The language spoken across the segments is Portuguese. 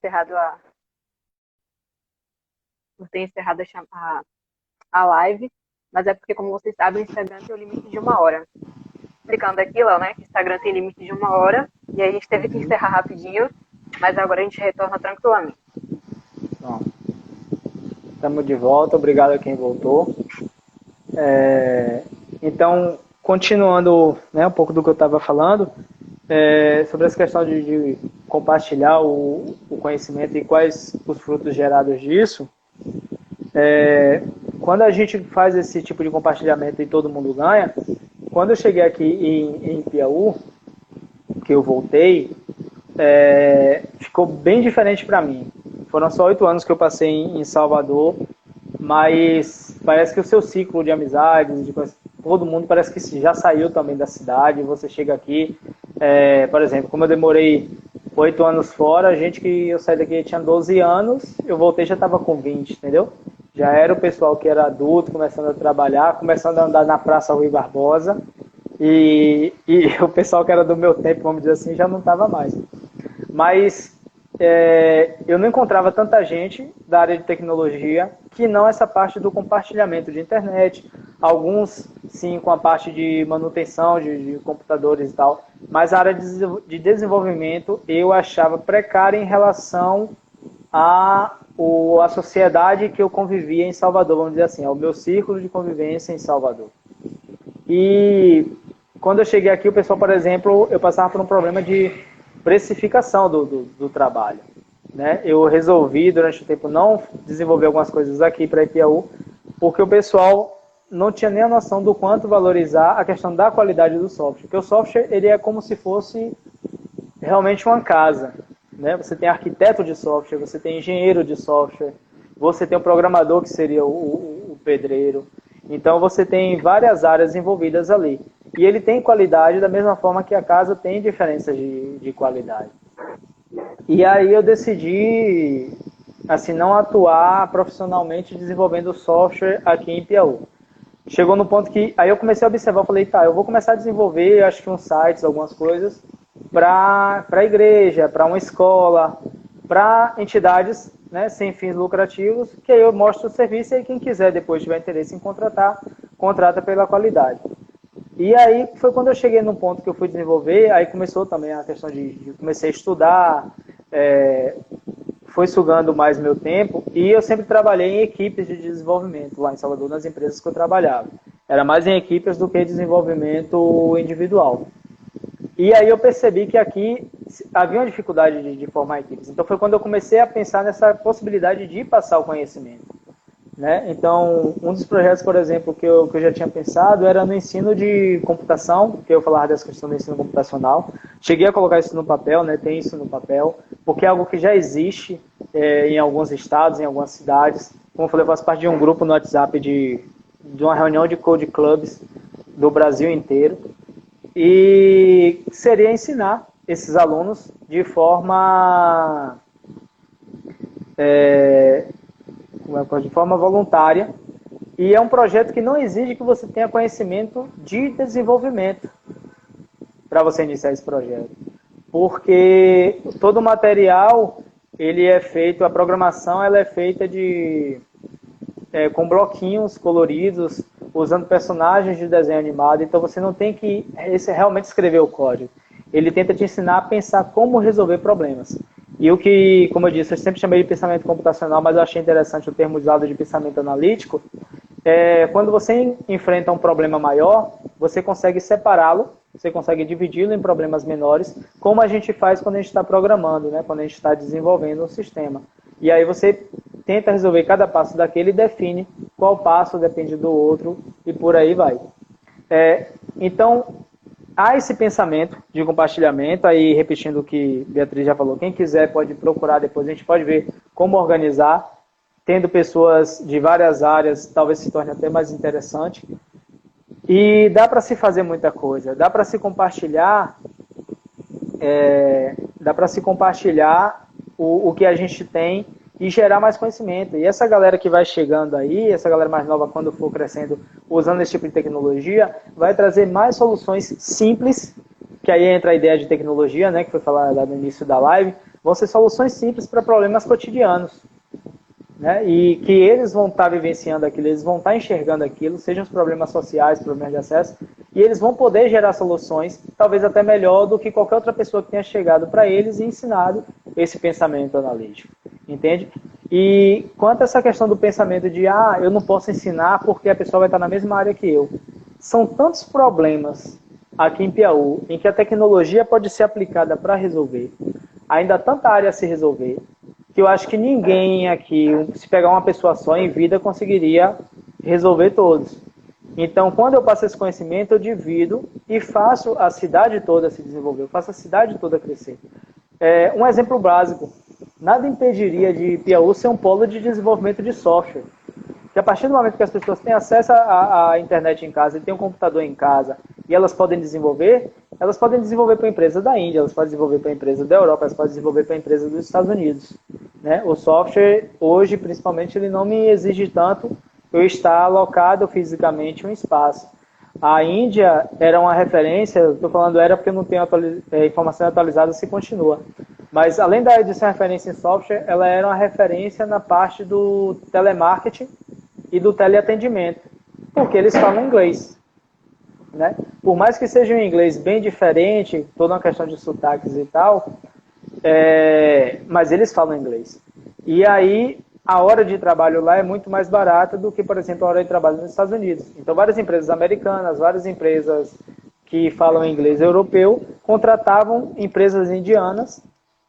encerrado a live, mas é porque, como vocês sabem, o Instagram tem o limite de 1 hora. Explicando aqui, Léo, né, que o Instagram tem limite de 1 hora, e aí a gente teve que encerrar rapidinho, mas agora a gente retorna tranquilamente. Bom, estamos de volta, obrigado a quem voltou. Então, continuando, né, um pouco do que eu estava falando, sobre essa questão de compartilhar o conhecimento e quais os frutos gerados disso, quando a gente faz esse tipo de compartilhamento e todo mundo ganha, quando eu cheguei aqui em Piauí, que eu voltei, ficou bem diferente para mim. Foram só 8 anos que eu passei em Salvador, mas parece que o seu ciclo de amizades, todo mundo parece que já saiu também da cidade. Você chega aqui, por exemplo, como eu demorei 8 anos fora, a gente que eu saí daqui tinha 12 anos, eu voltei já estava com 20, entendeu? Já era o pessoal que era adulto, começando a trabalhar, começando a andar na Praça Rui Barbosa, e o pessoal que era do meu tempo, vamos dizer assim, já não estava mais. Mas eu não encontrava tanta gente da área de tecnologia que não essa parte do compartilhamento de internet. Alguns, sim, com a parte de manutenção de computadores e tal, mas a área de desenvolvimento eu achava precária em relação à sociedade que eu convivia em Salvador, vamos dizer assim, ao meu círculo de convivência em Salvador. E quando eu cheguei aqui, o pessoal, por exemplo, eu passava por um problema de precificação do trabalho. Né? Eu resolvi, durante o tempo, não desenvolver algumas coisas aqui para Ipiaú, porque o pessoal não tinha nem a noção do quanto valorizar a questão da qualidade do software. Porque o software ele é como se fosse realmente uma casa. Né? Você tem arquiteto de software, você tem engenheiro de software, você tem o programador, que seria o pedreiro. Então, você tem várias áreas envolvidas ali. E ele tem qualidade da mesma forma que a casa tem diferenças de qualidade. E aí eu decidi, assim, não atuar profissionalmente desenvolvendo software aqui em Piauí. Chegou no ponto que, aí eu comecei a observar, eu falei, tá, eu vou começar a desenvolver, acho que uns sites, algumas coisas, para a igreja, para uma escola, para entidades, né, sem fins lucrativos, que aí eu mostro o serviço e aí quem quiser depois tiver interesse em contratar, contrata pela qualidade. E aí foi quando eu cheguei num ponto que eu fui desenvolver, aí começou também a questão de comecei a estudar, foi sugando mais meu tempo, e eu sempre trabalhei em equipes de desenvolvimento lá em Salvador, nas empresas que eu trabalhava. Era mais em equipes do que desenvolvimento individual. E aí eu percebi que aqui havia uma dificuldade de formar equipes. Então foi quando eu comecei a pensar nessa possibilidade de passar o conhecimento. Né? Então, um dos projetos, por exemplo, que eu já tinha pensado era no ensino de computação, que eu falava dessa questão do ensino computacional. Cheguei a colocar isso no papel, né? Tem isso no papel, porque é algo que já existe em alguns estados, em algumas cidades. Como eu falei, eu faço parte de um grupo no WhatsApp de uma reunião de code clubs do Brasil inteiro. E seria ensinar esses alunos de forma de forma voluntária, e é um projeto que não exige que você tenha conhecimento de desenvolvimento para você iniciar esse projeto, porque todo o material ele é feito, a programação ela é feita com bloquinhos coloridos, usando personagens de desenho animado, então você não tem que realmente escrever o código. Ele tenta te ensinar a pensar como resolver problemas. E o que, como eu disse, eu sempre chamei de pensamento computacional, mas eu achei interessante o termo usado de pensamento analítico. Quando você enfrenta um problema maior, você consegue separá-lo, você consegue dividi-lo em problemas menores, como a gente faz quando a gente está programando, né? Quando a gente está desenvolvendo um sistema. E aí você tenta resolver cada passo daquele e define qual passo depende do outro e por aí vai. Então, há esse pensamento de compartilhamento, aí repetindo o que Beatriz já falou, quem quiser pode procurar depois, a gente pode ver como organizar, tendo pessoas de várias áreas, talvez se torne até mais interessante. E dá para se fazer muita coisa, dá para se compartilhar, o que a gente tem e gerar mais conhecimento. E essa galera que vai chegando aí, essa galera mais nova, quando for crescendo, usando esse tipo de tecnologia, vai trazer mais soluções simples, que aí entra a ideia de tecnologia, né, que foi falada lá no início da live, vão ser soluções simples para problemas cotidianos, né? E que eles vão estar vivenciando aquilo, eles vão estar enxergando aquilo, sejam os problemas sociais, problemas de acesso, e eles vão poder gerar soluções, talvez até melhor do que qualquer outra pessoa que tenha chegado para eles e ensinado esse pensamento analítico, entende? E quanto a essa questão do pensamento de, eu não posso ensinar porque a pessoa vai estar na mesma área que eu, são tantos problemas aqui em Piauí, em que a tecnologia pode ser aplicada para resolver, ainda há tanta área a se resolver, que eu acho que ninguém aqui, se pegar uma pessoa só em vida, conseguiria resolver todos. Então, quando eu passo esse conhecimento, eu divido e faço a cidade toda se desenvolver, eu faço a cidade toda crescer. Um exemplo básico, nada impediria de Piauí ser um polo de desenvolvimento de software. Que a partir do momento que as pessoas têm acesso à internet em casa e têm um computador em casa e elas podem desenvolver para a empresa da Índia, elas podem desenvolver para a empresa da Europa, elas podem desenvolver para a empresa dos Estados Unidos, né? O software, hoje, principalmente, ele não me exige tanto eu estar alocado fisicamente em um espaço. A Índia era uma referência, estou falando era porque não tenho informação atualizada se continua, mas além de ser uma referência em software, ela era uma referência na parte do telemarketing e do teleatendimento, porque eles falam inglês, né? Por mais que seja um inglês bem diferente, toda uma questão de sotaques e tal, mas eles falam inglês. E aí, a hora de trabalho lá é muito mais barata do que, por exemplo, a hora de trabalho nos Estados Unidos. Então, várias empresas americanas, várias empresas que falam inglês europeu, contratavam empresas indianas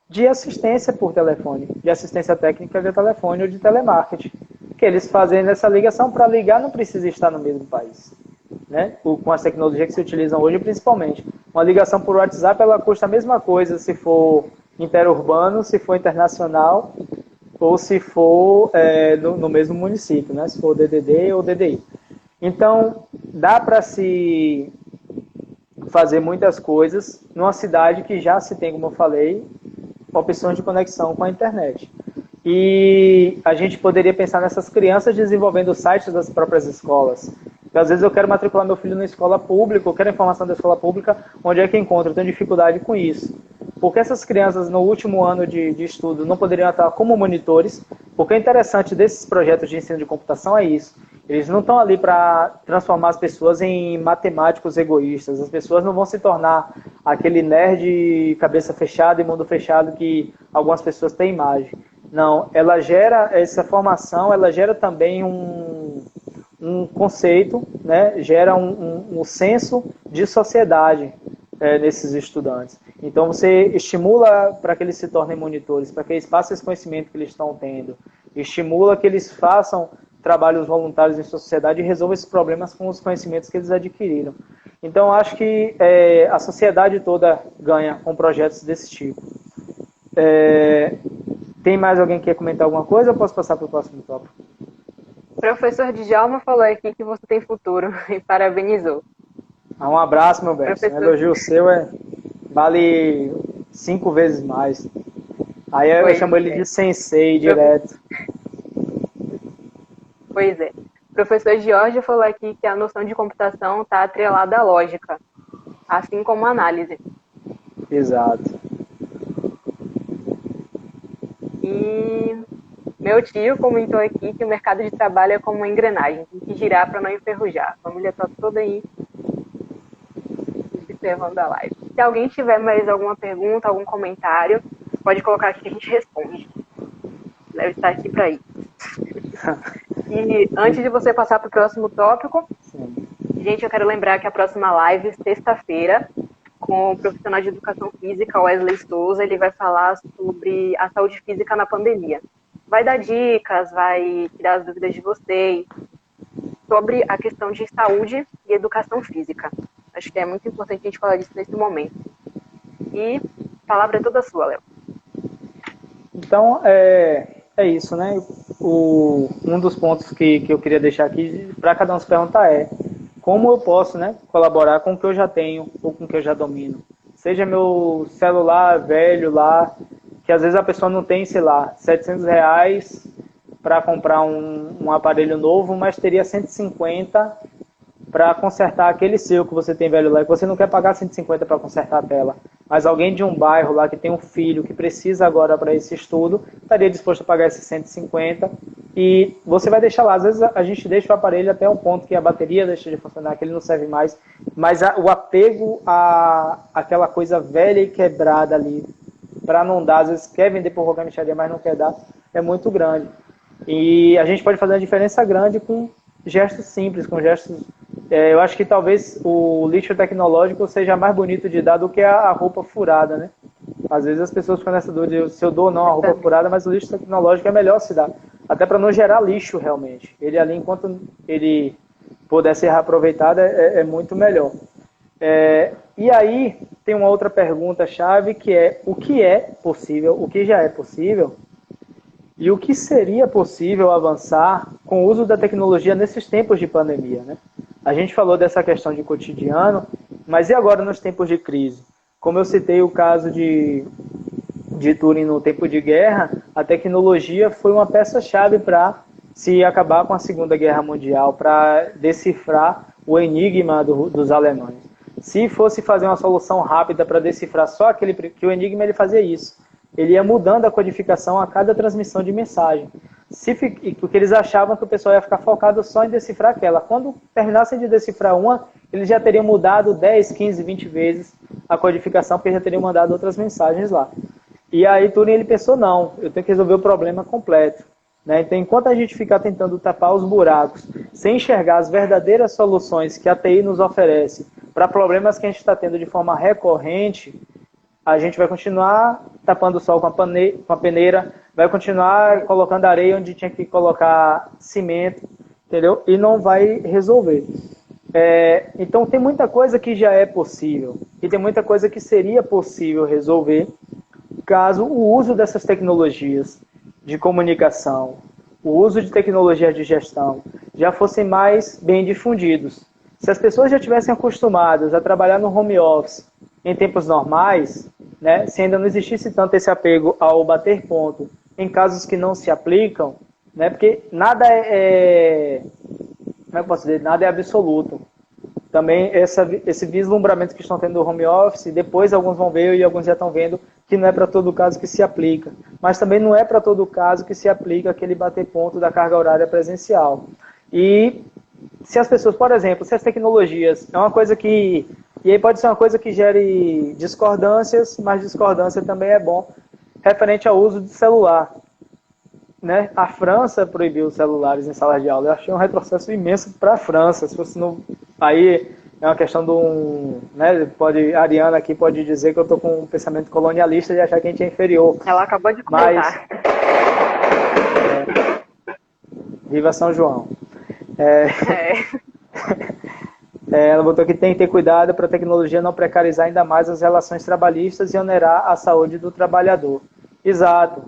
de assistência por telefone, de assistência técnica via telefone ou de telemarketing, que eles fazem essa ligação. Para ligar não precisa estar no mesmo país, né? Com as tecnologias que se utilizam hoje, principalmente. Uma ligação por WhatsApp, ela custa a mesma coisa se for interurbano, se for internacional, ou se for no mesmo município, né? Se for DDD ou DDI. Então, dá para se fazer muitas coisas numa cidade que já se tem, como eu falei, opções de conexão com a internet. E a gente poderia pensar nessas crianças desenvolvendo sites das próprias escolas. Porque às vezes eu quero matricular meu filho na escola pública, eu quero informação da escola pública, onde é que encontro? Eu tenho dificuldade com isso. Porque essas crianças no último ano de estudo não poderiam atuar como monitores, porque o interessante desses projetos de ensino de computação é isso. Eles não estão ali para transformar as pessoas em matemáticos egoístas. As pessoas não vão se tornar aquele nerd cabeça fechada e mundo fechado que algumas pessoas têm imagem. Não, ela gera essa formação, ela gera também um conceito, né? Gera um senso de sociedade nesses estudantes. Então você estimula para que eles se tornem monitores, para que eles passem esse conhecimento que eles estão tendo, estimula que eles façam trabalhos voluntários em sociedade e resolvam esses problemas com os conhecimentos que eles adquiriram. Então acho que a sociedade toda ganha com projetos desse tipo. Tem mais alguém que quer comentar alguma coisa ou posso passar para o próximo tópico? O professor Djalma falou aqui que você tem futuro e parabenizou. Um abraço, meu bem. Um elogio seu vale 5 vezes mais. Aí eu chamo ele de sensei direto. Pois é. O professor Jorge falou aqui que a noção de computação está atrelada à lógica, assim como a análise. Exato. E meu tio comentou aqui que o mercado de trabalho é como uma engrenagem, tem que girar para não enferrujar. A família está toda aí observando a live. Se alguém tiver mais alguma pergunta, algum comentário, pode colocar aqui que a gente responde. Deve estar aqui para isso. E antes de você passar para o próximo tópico, gente, eu quero lembrar que a próxima live, sexta-feira, com o profissional de educação física, Wesley Souza, ele vai falar sobre a saúde física na pandemia. Vai dar dicas, vai tirar as dúvidas de vocês sobre a questão de saúde e educação física. Acho que é muito importante a gente falar disso nesse momento. E a palavra é toda sua, Léo. Então, é isso, né? Um dos pontos que eu queria deixar aqui para cada um se perguntar como eu posso, né, colaborar com o que eu já tenho ou com o que eu já domino. Seja meu celular velho lá, que às vezes a pessoa não tem, sei lá, R$700 para comprar um aparelho novo, mas teria 150 para consertar aquele seu que você tem velho lá, que você não quer pagar 150 para consertar a tela. mas alguém de um bairro lá que tem um filho que precisa agora para esse estudo, estaria disposto a pagar esses 150 e você vai deixar lá. Às vezes a gente deixa o aparelho até um ponto que a bateria deixa de funcionar, que ele não serve mais, mas o apego àquela coisa velha e quebrada ali, para não dar, às vezes quer vender por qualquer mixaria, mas não quer dar, é muito grande. E a gente pode fazer uma diferença grande com gestos simples, com gestos... eu acho que talvez o lixo tecnológico seja mais bonito de dar do que a roupa furada, né? Às vezes as pessoas ficam nessa dúvida se eu dou ou não a roupa furada, mas o lixo tecnológico é melhor se dar. Até para não gerar lixo, realmente. Ele ali, enquanto ele puder ser reaproveitado, é muito melhor. E aí, tem uma outra pergunta-chave, que é o que é possível, o que já é possível, e o que seria possível avançar com o uso da tecnologia nesses tempos de pandemia, né? A gente falou dessa questão de cotidiano, mas e agora nos tempos de crise? Como eu citei o caso de Turing no tempo de guerra, a tecnologia foi uma peça-chave para se acabar com a Segunda Guerra Mundial, para decifrar o enigma dos alemães. Se fosse fazer uma solução rápida para decifrar só aquele... que o enigma ele fazia isso. Ele ia mudando a codificação a cada transmissão de mensagem. Porque eles achavam que o pessoal ia ficar focado só em decifrar aquela. Quando terminassem de decifrar uma, eles já teriam mudado 10, 15, 20 vezes a codificação, porque já teriam mandado outras mensagens lá. E aí Turing ele pensou, não, eu tenho que resolver o problema completo. Né? Então, enquanto a gente ficar tentando tapar os buracos, sem enxergar as verdadeiras soluções que a TI nos oferece para problemas que a gente está tendo de forma recorrente, a gente vai continuar tapando o sol com a peneira, vai continuar colocando areia onde tinha que colocar cimento, entendeu? E não vai resolver. Então tem muita coisa que já é possível e tem muita coisa que seria possível resolver caso o uso dessas tecnologias de comunicação, o uso de tecnologias de gestão já fossem mais bem difundidos. Se as pessoas já tivessem acostumadas a trabalhar no home office em tempos normais, né, se ainda não existisse tanto esse apego ao bater ponto em casos que não se aplicam, né, porque nada como é que eu posso dizer? Nada é absoluto. Também esse vislumbramento que estão tendo do home office, depois alguns vão ver e alguns já estão vendo que não é para todo caso que se aplica. Mas também não é para todo caso que se aplica aquele bater ponto da carga horária presencial. E se as pessoas, por exemplo, se as tecnologias é uma coisa que... E aí pode ser uma coisa que gere discordâncias, mas discordância também é bom, referente ao uso de celular. Né? A França proibiu os celulares em salas de aula. Eu achei um retrocesso imenso para a França. Se fosse aí é uma questão de um... Né? A Ariana aqui pode dizer que eu estou com um pensamento colonialista de achar que a gente é inferior. Ela acabou de comentar. Viva São João. Ela botou que tem que ter cuidado para a tecnologia não precarizar ainda mais as relações trabalhistas e onerar a saúde do trabalhador. Exato.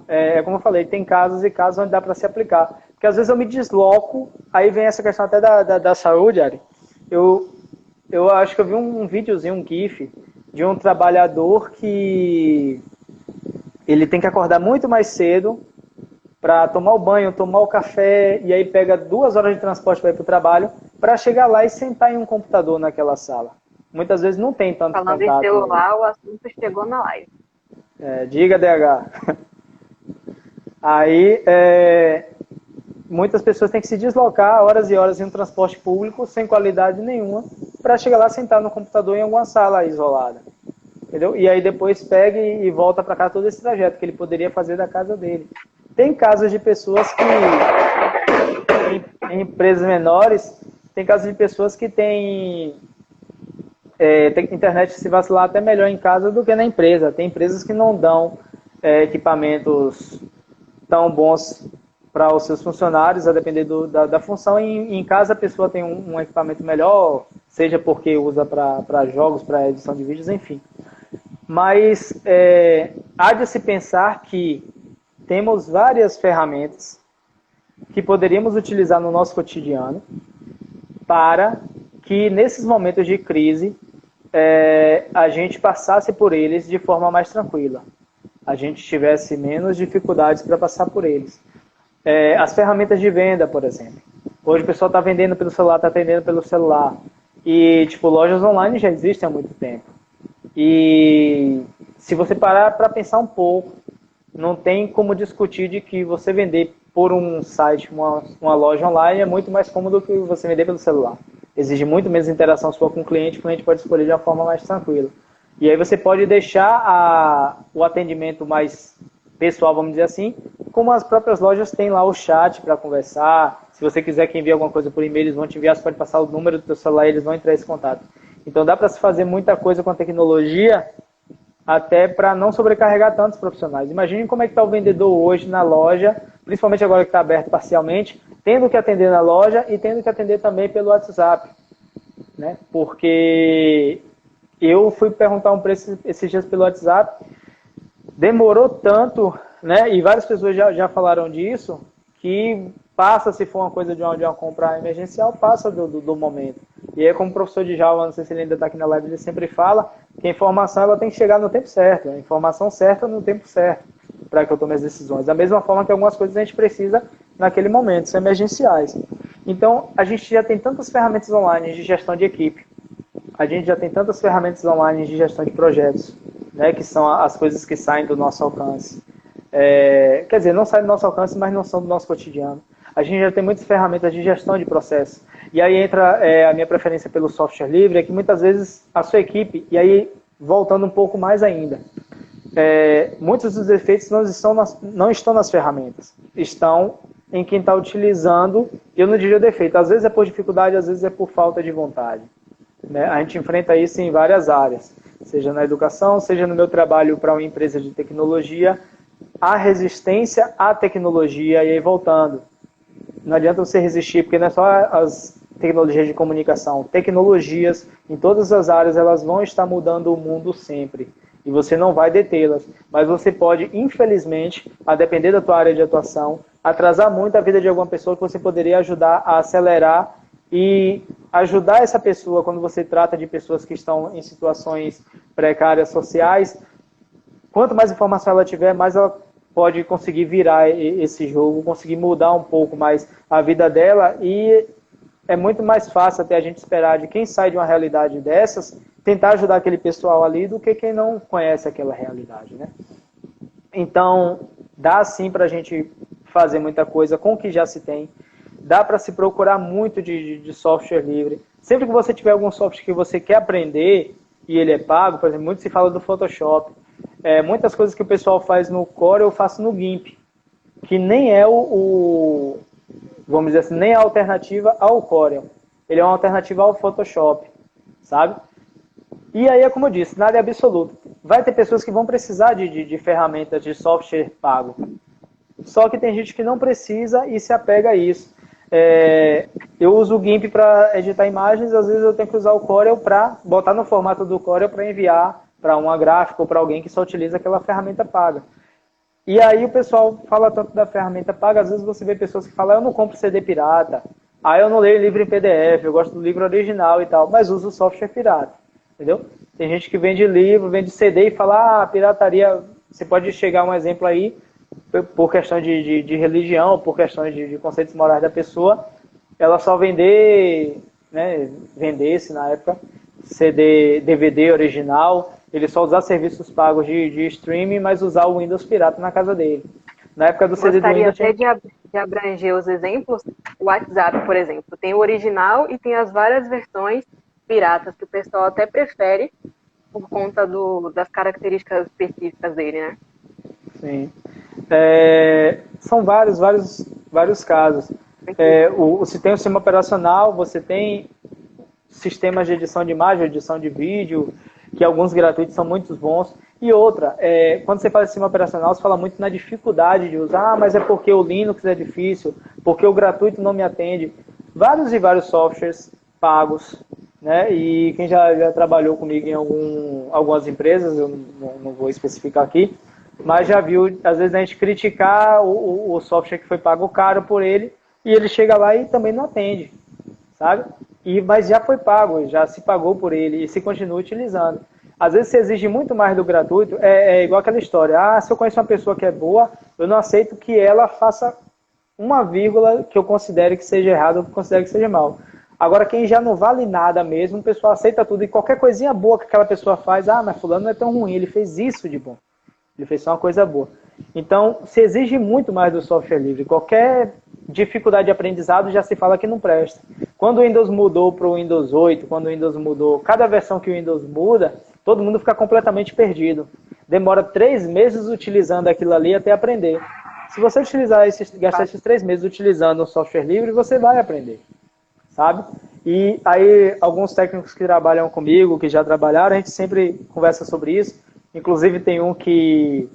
Como eu falei, tem casos e casos onde dá para se aplicar. Porque às vezes eu me desloco, aí vem essa questão até da saúde, Ari. Eu acho que eu vi um videozinho, um GIF, de um trabalhador que ele tem que acordar muito mais cedo para tomar o banho, tomar o café, e aí pega 2 horas de transporte para ir para o trabalho, para chegar lá e sentar em um computador naquela sala. Muitas vezes não tem tanto contato. Falando em celular, o assunto chegou na live. Diga, DH. Aí, muitas pessoas têm que se deslocar horas e horas em um transporte público sem qualidade nenhuma para chegar lá sentar no computador em alguma sala isolada. Entendeu? E aí depois pega e volta para cá todo esse trajeto que ele poderia fazer da casa dele. Tem casos de pessoas que, em empresas menores, tem casos de pessoas que têm internet se vacilar até melhor em casa do que na empresa. Tem empresas que não dão equipamentos tão bons para os seus funcionários, a depender da função. E em casa a pessoa tem um equipamento melhor, seja porque usa para jogos, para edição de vídeos, enfim. Mas há de se pensar que temos várias ferramentas que poderíamos utilizar no nosso cotidiano para que nesses momentos de crise a gente passasse por eles de forma mais tranquila. A gente tivesse menos dificuldades para passar por eles. As ferramentas de venda, por exemplo. Hoje o pessoal está vendendo pelo celular, está atendendo pelo celular. E, lojas online já existem há muito tempo. E se você parar para pensar um pouco, não tem como discutir de que você vender por um site, uma loja online, é muito mais cômodo do que você vender pelo celular. Exige muito menos interação sua com o cliente pode escolher de uma forma mais tranquila. E aí você pode deixar o atendimento mais pessoal, vamos dizer assim, como as próprias lojas têm lá o chat para conversar. Se você quiser que envie alguma coisa por e-mail, eles vão te enviar, você pode passar o número do seu celular e eles vão entrar nesse contato. Então dá para se fazer muita coisa com a tecnologia, até para não sobrecarregar tantos profissionais. Imagine como é que está o vendedor hoje na loja, principalmente agora que está aberto parcialmente, tendo que atender na loja e tendo que atender também pelo WhatsApp. Né? Porque eu fui perguntar um preço esses dias pelo WhatsApp, demorou tanto, né? E várias pessoas já falaram disso, que passa, se for uma coisa de uma compra emergencial, passa do momento. E aí, como o professor Djalma, não sei se ele ainda está aqui na live, ele sempre fala que a informação ela tem que chegar no tempo certo, a informação certa no tempo certo, para que eu tome as decisões. Da mesma forma que algumas coisas a gente precisa naquele momento, são emergenciais. Então, a gente já tem tantas ferramentas online de gestão de equipe, a gente já tem tantas ferramentas online de gestão de projetos, né, que são as coisas que saem do nosso alcance. Quer dizer, não saem do nosso alcance, mas não são do nosso cotidiano. A gente já tem muitas ferramentas de gestão de processo. E aí entra a minha preferência pelo software livre, é que muitas vezes a sua equipe, e aí voltando um pouco mais ainda, muitos dos efeitos não estão nas ferramentas, estão em quem está utilizando, e eu não diria defeito, às vezes é por dificuldade, às vezes é por falta de vontade. Né? A gente enfrenta isso em várias áreas, seja na educação, seja no meu trabalho para uma empresa de tecnologia, a resistência à tecnologia, e aí voltando, não adianta você resistir, porque não é só as tecnologias de comunicação, tecnologias em todas as áreas, elas vão estar mudando o mundo sempre, e você não vai detê-las, mas você pode, infelizmente, a depender da tua área de atuação, atrasar muito a vida de alguma pessoa que você poderia ajudar a acelerar e ajudar essa pessoa, quando você trata de pessoas que estão em situações precárias sociais, quanto mais informação ela tiver, mais ela pode conseguir virar esse jogo, conseguir mudar um pouco mais a vida dela, e é muito mais fácil até a gente esperar de quem sai de uma realidade dessas, tentar ajudar aquele pessoal ali, do que quem não conhece aquela realidade, né? Então, dá sim para a gente fazer muita coisa com o que já se tem, dá para se procurar muito de software livre. Sempre que você tiver algum software que você quer aprender, e ele é pago, por exemplo, muito se fala do Photoshop, muitas coisas que o pessoal faz no Core eu faço no GIMP, que nem é vamos dizer assim, nem a alternativa ao Corel. Ele é uma alternativa ao Photoshop, sabe? E aí é como eu disse, nada é absoluto. Vai ter pessoas que vão precisar de ferramentas de software pago. Só que tem gente que não precisa e se apega a isso. Eu uso o GIMP para editar imagens, às vezes eu tenho que usar o Corel para botar no formato do Corel para enviar para uma gráfica ou para alguém que só utiliza aquela ferramenta paga. E aí o pessoal fala tanto da ferramenta paga, às vezes você vê pessoas que falam, eu não compro CD pirata, eu não leio livro em PDF, eu gosto do livro original e tal, mas uso o software pirata, entendeu? Tem gente que vende livro, vende CD e fala, pirataria, você pode chegar a um exemplo aí, por questão de religião, por questões de conceitos morais da pessoa, ela só vendesse na época, CD, DVD original, ele só usar serviços pagos de streaming, mas usar o Windows pirata na casa dele. Na época do CD do Windows... Gostaria até de abranger os exemplos. O WhatsApp, por exemplo, tem o original e tem as várias versões piratas, que o pessoal até prefere por conta das características específicas dele, né? Sim. São vários casos. Você tem o sistema operacional, você tem sistemas de edição de imagem, edição de vídeo, que alguns gratuitos são muito bons. E outra, quando você fala de sistema operacional, você fala muito na dificuldade de usar, mas é porque o Linux é difícil, porque o gratuito não me atende. Vários e vários softwares pagos, né? E quem já trabalhou comigo em algumas empresas, eu não vou especificar aqui, mas já viu, às vezes, a gente criticar o software que foi pago caro por ele, e ele chega lá e também não atende, sabe? Mas já foi pago, já se pagou por ele e se continua utilizando. Às vezes se exige muito mais do gratuito, é igual aquela história, se eu conheço uma pessoa que é boa, eu não aceito que ela faça uma vírgula que eu considere que seja errado ou que eu considere que seja mal. Agora, quem já não vale nada mesmo, o pessoal aceita tudo. E qualquer coisinha boa que aquela pessoa faz, mas fulano não é tão ruim, ele fez isso de bom. Ele fez só uma coisa boa. Então, se exige muito mais do software livre. Qualquer dificuldade de aprendizado já se fala que não presta. Quando o Windows mudou para o Windows 8, quando o Windows mudou, cada versão que o Windows muda, todo mundo fica completamente perdido. Demora 3 meses utilizando aquilo ali até aprender. Se você gastar esses 3 meses utilizando um software livre, você vai aprender, sabe? E aí, alguns técnicos que trabalham comigo, que já trabalharam, a gente sempre conversa sobre isso. Inclusive, tem um que...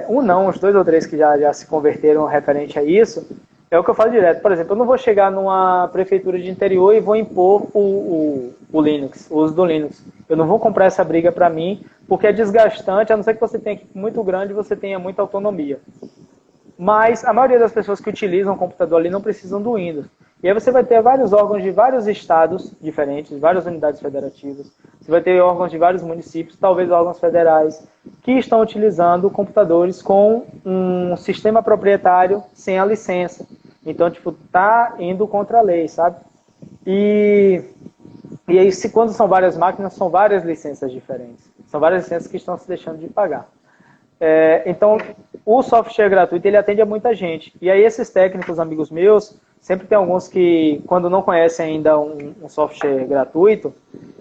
uns 2 ou 3 que já se converteram referente a isso. É o que eu falo direto. Por exemplo, eu não vou chegar numa prefeitura de interior e vou impor o Linux, o uso do Linux. Eu não vou comprar essa briga para mim, porque é desgastante, a não ser que você tenha equipe muito grande e você tenha muita autonomia. Mas a maioria das pessoas que utilizam o computador ali não precisam do Windows. E aí você vai ter vários órgãos de vários estados diferentes, várias unidades federativas. Você vai ter órgãos de vários municípios, talvez órgãos federais, que estão utilizando computadores com um sistema proprietário sem a licença. Então, tá indo contra a lei, sabe? E aí, quando são várias máquinas, são várias licenças diferentes. São várias licenças que estão se deixando de pagar. Então, o software gratuito, ele atende a muita gente. E aí, esses técnicos, amigos meus, sempre tem alguns que, quando não conhecem ainda um software gratuito,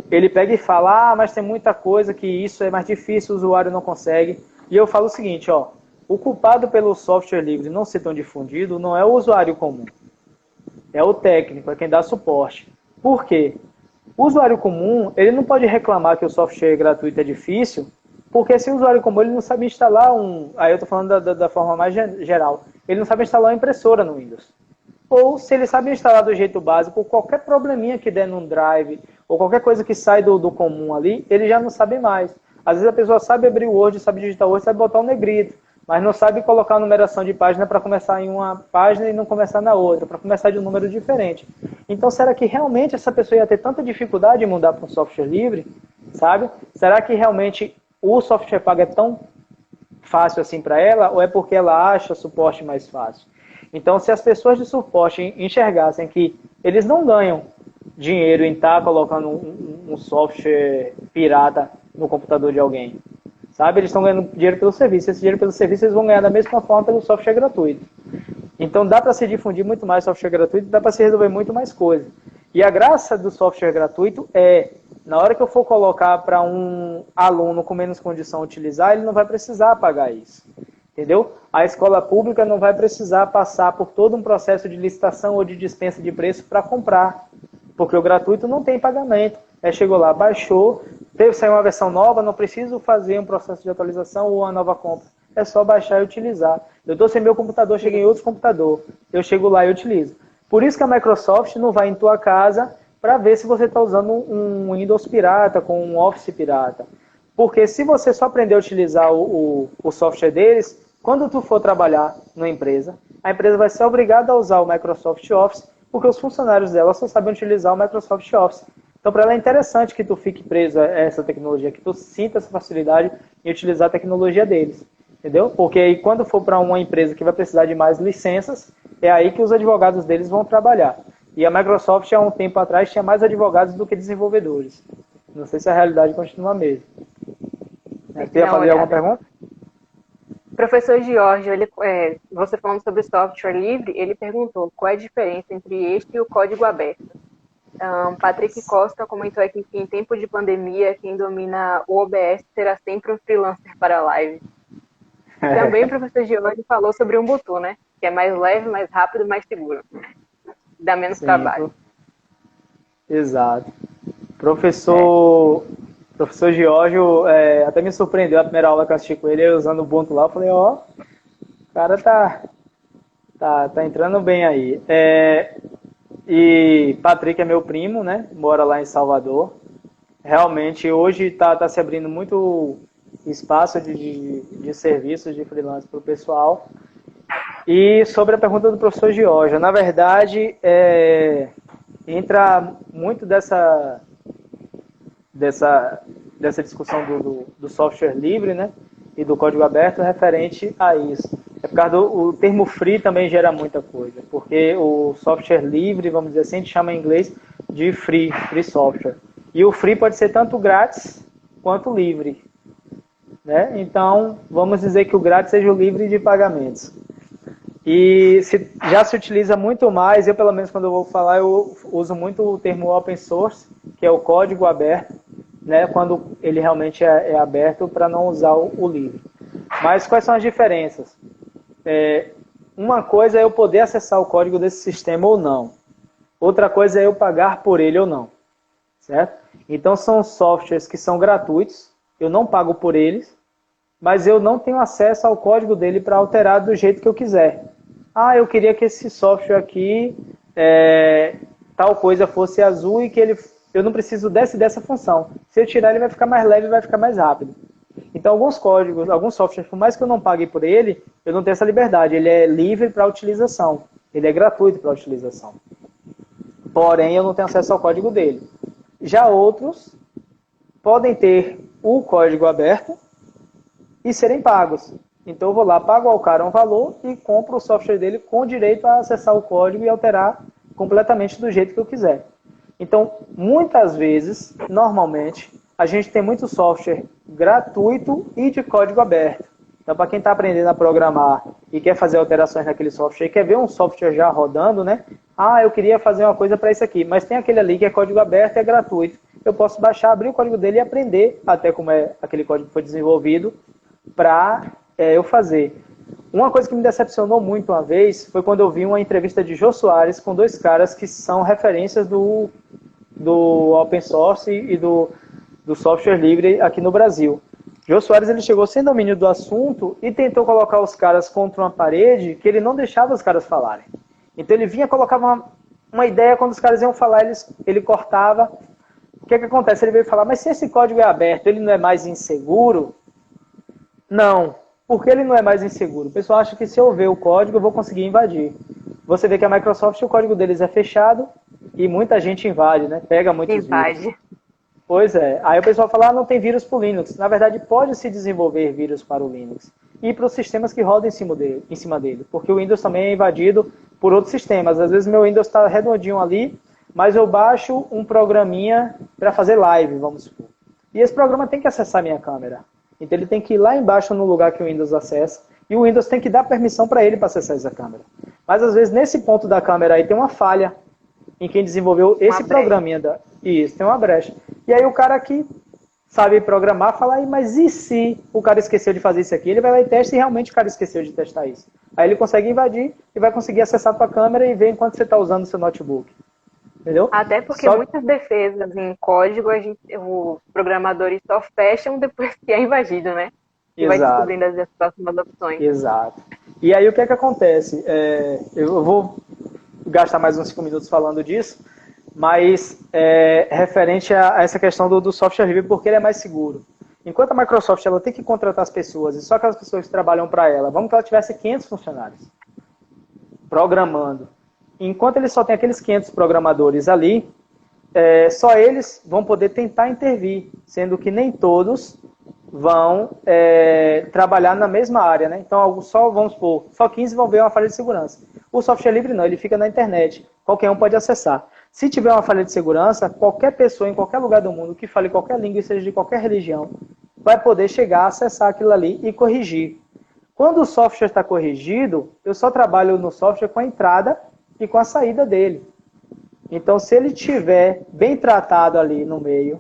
ele pega e fala, mas tem muita coisa que isso é mais difícil, o usuário não consegue. E eu falo o seguinte, o culpado pelo software livre não ser tão difundido não é o usuário comum, é o técnico, é quem dá suporte. Por quê? O usuário comum, ele não pode reclamar que o software gratuito é difícil, porque se o usuário comum ele não sabe instalar aí eu estou falando da forma mais geral, ele não sabe instalar uma impressora no Windows. Ou se ele sabe instalar do jeito básico, qualquer probleminha que der num drive, ou qualquer coisa que sai do comum ali, ele já não sabe mais. Às vezes a pessoa sabe abrir o Word, sabe digitar o Word, sabe botar um negrito, mas não sabe colocar a numeração de página para começar em uma página e não começar na outra, para começar de um número diferente. Então, será que realmente essa pessoa ia ter tanta dificuldade em mudar para um software livre? Sabe? Será que realmente o software pago é tão fácil assim para ela, ou é porque ela acha suporte mais fácil? Então, se as pessoas de suporte enxergassem que eles não ganham dinheiro em estar colocando um software pirata no computador de alguém, sabe? Eles estão ganhando dinheiro pelo serviço. Esse dinheiro pelo serviço eles vão ganhar da mesma forma pelo software gratuito. Então, dá para se difundir muito mais software gratuito, dá para se resolver muito mais coisa. E a graça do software gratuito é, na hora que eu for colocar para um aluno com menos condição utilizar, ele não vai precisar pagar isso. Entendeu? A escola pública não vai precisar passar por todo um processo de licitação ou de dispensa de preço para comprar, porque o gratuito não tem pagamento. Chegou lá, baixou, saiu uma versão nova, não preciso fazer um processo de atualização ou uma nova compra. É só baixar e utilizar. Eu estou sem meu computador, cheguei em outro computador. Eu chego lá e utilizo. Por isso que a Microsoft não vai em tua casa para ver se você está usando um Windows pirata, com um Office pirata. Porque se você só aprender a utilizar o software deles, quando tu for trabalhar numa empresa, a empresa vai ser obrigada a usar o Microsoft Office, porque os funcionários dela só sabem utilizar o Microsoft Office. Então, para ela é interessante que tu fique preso a essa tecnologia, que tu sinta essa facilidade em utilizar a tecnologia deles. Entendeu? Porque aí, quando for para uma empresa que vai precisar de mais licenças, é aí que os advogados deles vão trabalhar. E a Microsoft, há um tempo atrás, tinha mais advogados do que desenvolvedores. Não sei se a realidade continua a mesma. Você ia fazer alguma pergunta? Professor Jorge, você falando sobre software livre, ele perguntou qual é a diferença entre este e o código aberto. Patrick Costa comentou aqui que em tempo de pandemia, quem domina o OBS será sempre um freelancer para a live. Também o professor Jorge falou sobre o Ubuntu, né? Que é mais leve, mais rápido, mais seguro. Dá menos trabalho. Exato. Professor Giorgio até me surpreendeu a primeira aula que eu assisti com ele, usando o Ubuntu lá. Eu falei, o cara tá entrando bem aí. E Patrick é meu primo, né? Mora lá em Salvador. Realmente, hoje está se abrindo muito espaço de serviços de freelance para o pessoal. E sobre a pergunta do professor Giorgio, na verdade, entra muito dessa discussão do software livre, né, e do código aberto referente a isso. É por causa o termo free também gera muita coisa, porque o software livre, vamos dizer assim, a gente chama em inglês de free software. E o free pode ser tanto grátis quanto livre, né? Então, vamos dizer que o grátis seja o livre de pagamentos. E já se utiliza muito mais, eu pelo menos quando eu vou falar, eu uso muito o termo open source, que é o código aberto, né, quando ele realmente é aberto, para não usar o livre. Mas quais são as diferenças? Uma coisa é eu poder acessar o código desse sistema ou não. Outra coisa é eu pagar por ele ou não. Certo? Então são softwares que são gratuitos, eu não pago por eles, mas eu não tenho acesso ao código dele para alterar do jeito que eu quiser. Ah, eu queria que esse software aqui, tal coisa fosse azul e que eu não preciso dessa função. Se eu tirar, ele vai ficar mais leve e vai ficar mais rápido. Então, alguns códigos, alguns softwares, por mais que eu não pague por ele, eu não tenho essa liberdade. Ele é livre para utilização. Ele é gratuito para utilização. Porém, eu não tenho acesso ao código dele. Já outros podem ter o código aberto e serem pagos. Então eu vou lá, pago ao cara um valor e compro o software dele com direito a acessar o código e alterar completamente do jeito que eu quiser. Então, muitas vezes, normalmente, a gente tem muito software gratuito e de código aberto. Então, para quem está aprendendo a programar e quer fazer alterações naquele software, e quer ver um software já rodando, né? Ah, eu queria fazer uma coisa para isso aqui, mas tem aquele ali que é código aberto e é gratuito. Eu posso baixar, abrir o código dele e aprender até como é aquele código que foi desenvolvido para eu fazer. Uma coisa que me decepcionou muito uma vez foi quando eu vi uma entrevista de Jô Soares com dois caras que são referências do open source e do software livre aqui no Brasil. Jô Soares, ele chegou sem domínio do assunto e tentou colocar os caras contra uma parede que ele não deixava os caras falarem. Então ele vinha, colocava uma ideia, quando os caras iam falar, ele cortava. O que acontece? Ele veio falar, mas se esse código é aberto, ele não é mais inseguro? Não. Por que ele não é mais inseguro? O pessoal acha que se eu ver o código, eu vou conseguir invadir. Você vê que a Microsoft, o código deles é fechado e muita gente invade, né? Pega muitos vírus. Pois é. Aí o pessoal fala, não tem vírus para o Linux. Na verdade, pode se desenvolver vírus para o Linux. E para os sistemas que rodam em cima dele. Porque o Windows também é invadido por outros sistemas. Às vezes meu Windows está redondinho ali, mas eu baixo um programinha para fazer live, vamos supor. E esse programa tem que acessar minha câmera. Então ele tem que ir lá embaixo no lugar que o Windows acessa. E o Windows tem que dar permissão para ele para acessar essa câmera. Mas às vezes nesse ponto da câmera aí tem uma falha em quem desenvolveu esse programinha. Isso, tem uma brecha. E aí o cara que sabe programar fala, mas e se o cara esqueceu de fazer isso aqui? Ele vai lá e testa e realmente o cara esqueceu de testar isso. Aí ele consegue invadir e vai conseguir acessar a tua câmera e ver enquanto você está usando o seu notebook. Entendeu? Até porque muitas defesas em código, os programadores só fecham depois que é invadido, né? E vai descobrindo as próximas opções. Exato. E aí o que acontece? Eu vou gastar mais uns 5 minutos falando disso, mas referente a essa questão do software livre, porque ele é mais seguro. Enquanto a Microsoft ela tem que contratar as pessoas, e só aquelas pessoas que trabalham para ela, vamos que ela tivesse 500 funcionários programando. Enquanto ele só tem aqueles 500 programadores ali, só eles vão poder tentar intervir, sendo que nem todos vão trabalhar na mesma área, né? Então, vamos supor, só 15 vão ver uma falha de segurança. O software livre não, ele fica na internet, qualquer um pode acessar. Se tiver uma falha de segurança, qualquer pessoa em qualquer lugar do mundo que fale qualquer língua e seja de qualquer religião, vai poder chegar, acessar aquilo ali e corrigir. Quando o software está corrigido, eu só trabalho no software com a entrada e com a saída dele. Então, se ele estiver bem tratado ali no meio...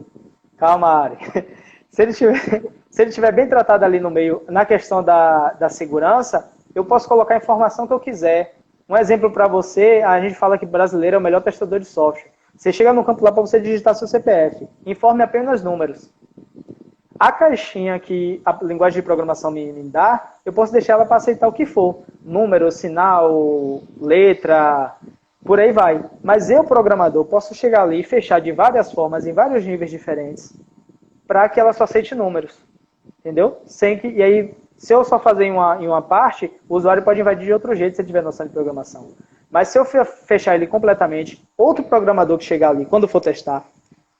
Calma, Ari. Se ele estiver bem tratado ali no meio, na questão da segurança, eu posso colocar a informação que eu quiser. Um exemplo para você, a gente fala que brasileiro é o melhor testador de software. Você chega no campo lá para você digitar seu CPF. Informe apenas números. A caixinha que a linguagem de programação me dá, eu posso deixar ela para aceitar o que for. Número, sinal, letra, por aí vai. Mas eu, programador, posso chegar ali e fechar de várias formas, em vários níveis diferentes, para que ela só aceite números. Entendeu? E aí, se eu só fazer em uma parte, o usuário pode invadir de outro jeito se ele tiver noção de programação. Mas se eu fechar ele completamente, outro programador que chegar ali, quando for testar,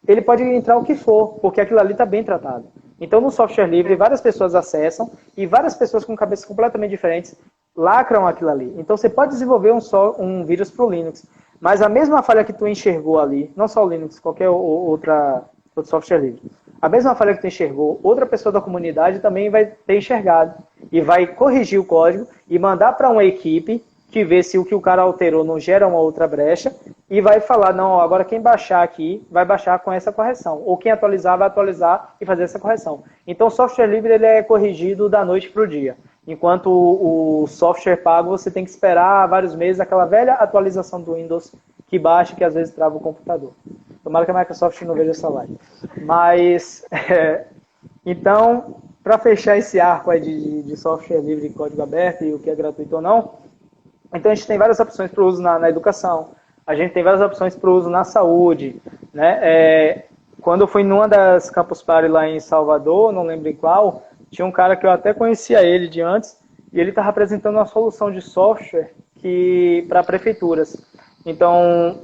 ele pode entrar o que for, porque aquilo ali está bem tratado. Então, no software livre, várias pessoas acessam e várias pessoas com cabeças completamente diferentes lacram aquilo ali. Então você pode desenvolver um vírus para o Linux, mas a mesma falha que tu enxergou ali, não só o Linux, qualquer outro software livre, a mesma falha que tu enxergou, outra pessoa da comunidade também vai ter enxergado e vai corrigir o código e mandar para uma equipe que vê se o que o cara alterou não gera uma outra brecha e vai falar, não, agora quem baixar aqui vai baixar com essa correção, ou quem atualizar vai atualizar e fazer essa correção. Então o software livre ele é corrigido da noite para o dia, enquanto o software pago você tem que esperar vários meses aquela velha atualização do Windows que baixa, que às vezes trava o computador. Tomara que a Microsoft não veja essa live. Mas, então, para fechar esse arco aí de software livre e código aberto e o que é gratuito ou não, então a gente tem várias opções para o uso na educação, a gente tem várias opções para o uso na saúde, né? Quando eu fui numa das Campus Party lá em Salvador, não lembro em qual, tinha um cara que eu até conhecia ele de antes, e ele estava apresentando uma solução de software para prefeituras. Então,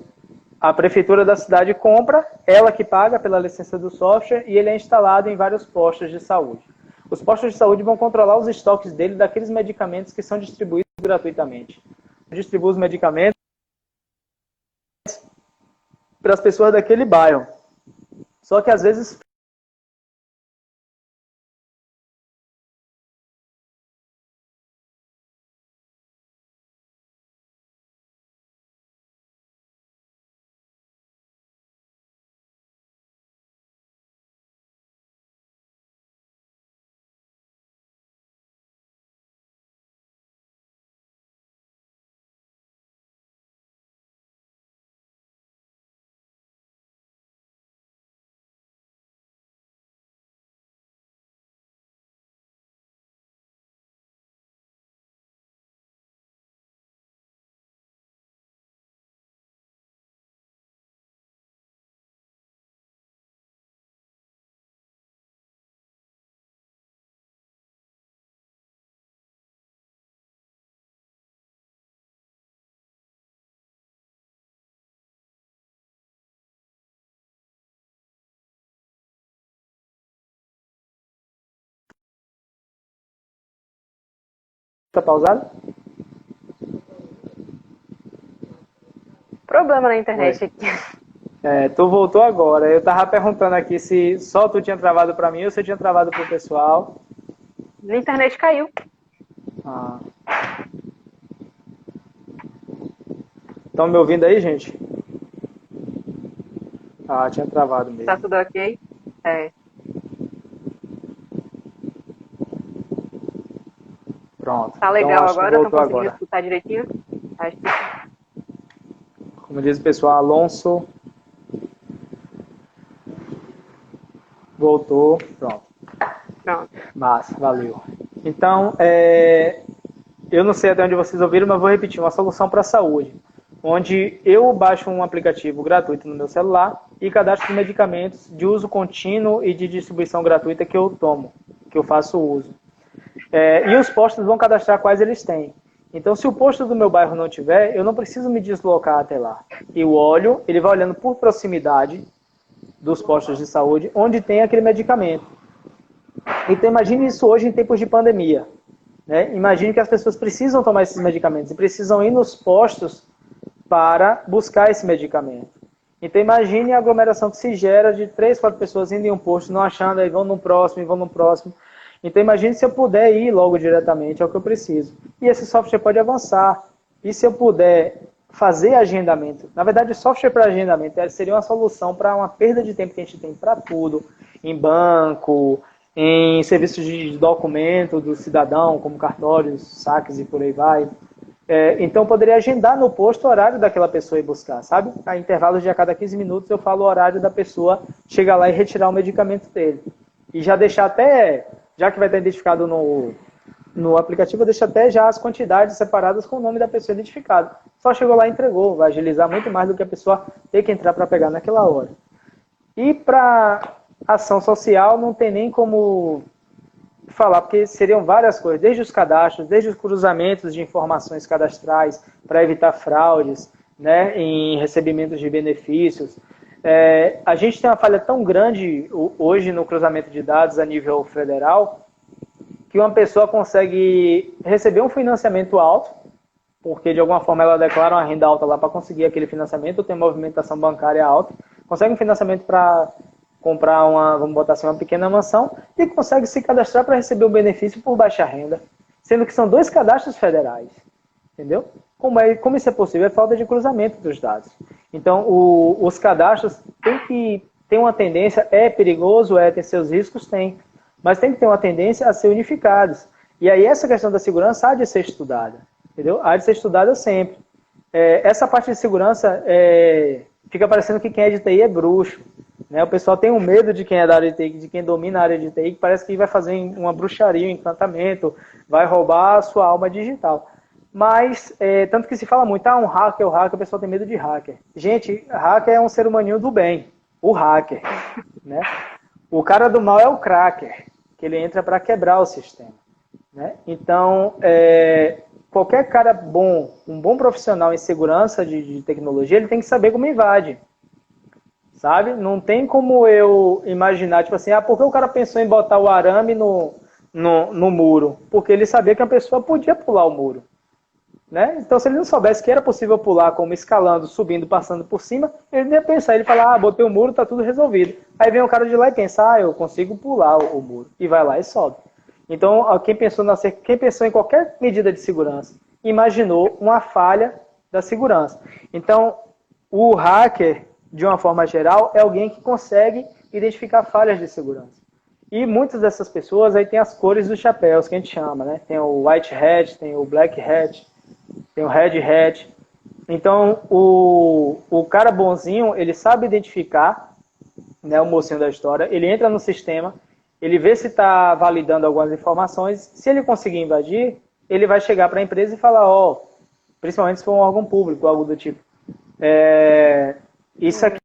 a prefeitura da cidade compra, ela que paga pela licença do software, e ele é instalado em vários postos de saúde. Os postos de saúde vão controlar os estoques dele daqueles medicamentos que são distribuídos gratuitamente. Distribui os medicamentos para as pessoas daquele bairro. Só que às vezes está pausado? Problema na internet aqui. Tu voltou agora. Eu tava perguntando aqui se só tu tinha travado para mim ou se tinha travado pro pessoal. Na internet caiu. Ah. Estão me ouvindo aí, gente? Ah, tinha travado mesmo. Tá tudo ok? Pronto. Tá legal então, agora? Estão conseguindo agora. escutar direitinho? Acho que... Como diz o pessoal, Alonso voltou. Pronto. Massa, valeu. Então, eu não sei até onde vocês ouviram, mas vou repetir. Uma solução para a saúde, onde eu baixo um aplicativo gratuito no meu celular e cadastro medicamentos de uso contínuo e de distribuição gratuita que eu tomo, que eu faço uso. E os postos vão cadastrar quais eles têm. Então, se o posto do meu bairro não tiver, eu não preciso me deslocar até lá. Eu olho, ele vai olhando por proximidade dos postos de saúde, onde tem aquele medicamento. Então, imagine isso hoje em tempos de pandemia. Né? Imagine que as pessoas precisam tomar esses medicamentos e precisam ir nos postos para buscar esse medicamento. Então, imagine a aglomeração que se gera de 3, 4 pessoas indo em um posto, não achando, aí vão no próximo, e vão no próximo. Então, imagine se eu puder ir logo diretamente ao que eu preciso. E esse software pode avançar. E se eu puder fazer agendamento? Na verdade, o software para agendamento seria uma solução para uma perda de tempo que a gente tem para tudo. Em banco, em serviços de documento do cidadão, como cartórios, saques e por aí vai. Então, eu poderia agendar no posto o horário daquela pessoa e buscar, sabe? A intervalos de a cada 15 minutos eu falo o horário da pessoa chegar lá e retirar o medicamento dele. E já deixar até... Já que vai estar identificado no aplicativo, deixa até já as quantidades separadas com o nome da pessoa identificado. Só chegou lá e entregou, vai agilizar muito mais do que a pessoa ter que entrar para pegar naquela hora. E para ação social não tem nem como falar, porque seriam várias coisas, desde os cadastros, desde os cruzamentos de informações cadastrais para evitar fraudes, né, em recebimentos de benefícios. A gente tem uma falha tão grande hoje no cruzamento de dados a nível federal que que uma pessoa consegue receber um financiamento alto, porque de alguma forma ela declara uma renda alta lá para conseguir aquele financiamento, tem movimentação bancária alta, consegue um financiamento para comprar vamos botar assim, uma pequena mansão e consegue se cadastrar para receber o benefício por baixa renda, sendo que são 2 cadastros federais, entendeu? Como isso é possível? É falta de cruzamento dos dados. Então, os cadastros tem uma tendência, é perigoso, tem seus riscos, tem, mas tem que ter uma tendência a ser unificados. E aí essa questão da segurança há de ser estudada, entendeu? Há de ser estudada sempre. Essa parte de segurança fica parecendo que quem é de TI é bruxo, né? O pessoal tem um medo de quem é da área de TI, de quem domina a área de TI, que parece que vai fazer uma bruxaria, um encantamento, vai roubar a sua alma digital. Mas, tanto que se fala muito, um hacker, o pessoal tem medo de hacker. Gente, hacker é um ser humaninho do bem, o hacker, né? O cara do mal é o cracker, que ele entra para quebrar o sistema, né? Então, qualquer cara bom, um bom profissional em segurança de tecnologia, ele tem que saber como invade, sabe? Não tem como eu imaginar, tipo assim, por que o cara pensou em botar o arame no muro? Porque ele sabia que a pessoa podia pular o muro, né? Então, se ele não soubesse que era possível pular, como escalando, subindo, passando por cima, ele não ia pensar, ele fala, botei o muro, tá tudo resolvido. Aí vem o cara de lá e pensa, eu consigo pular o muro. E vai lá e sobe. Então, quem pensou em qualquer medida de segurança, imaginou uma falha da segurança. Então, o hacker, de uma forma geral, é alguém que consegue identificar falhas de segurança. E muitas dessas pessoas aí tem as cores dos chapéus, que a gente chama, né? Tem o white hat, tem o black hat, tem o red hat. Então, o cara bonzinho, ele sabe identificar, né, o mocinho da história, ele entra no sistema, ele vê se está validando algumas informações, se ele conseguir invadir, ele vai chegar para a empresa e falar, principalmente se for um órgão público, algo do tipo, isso aqui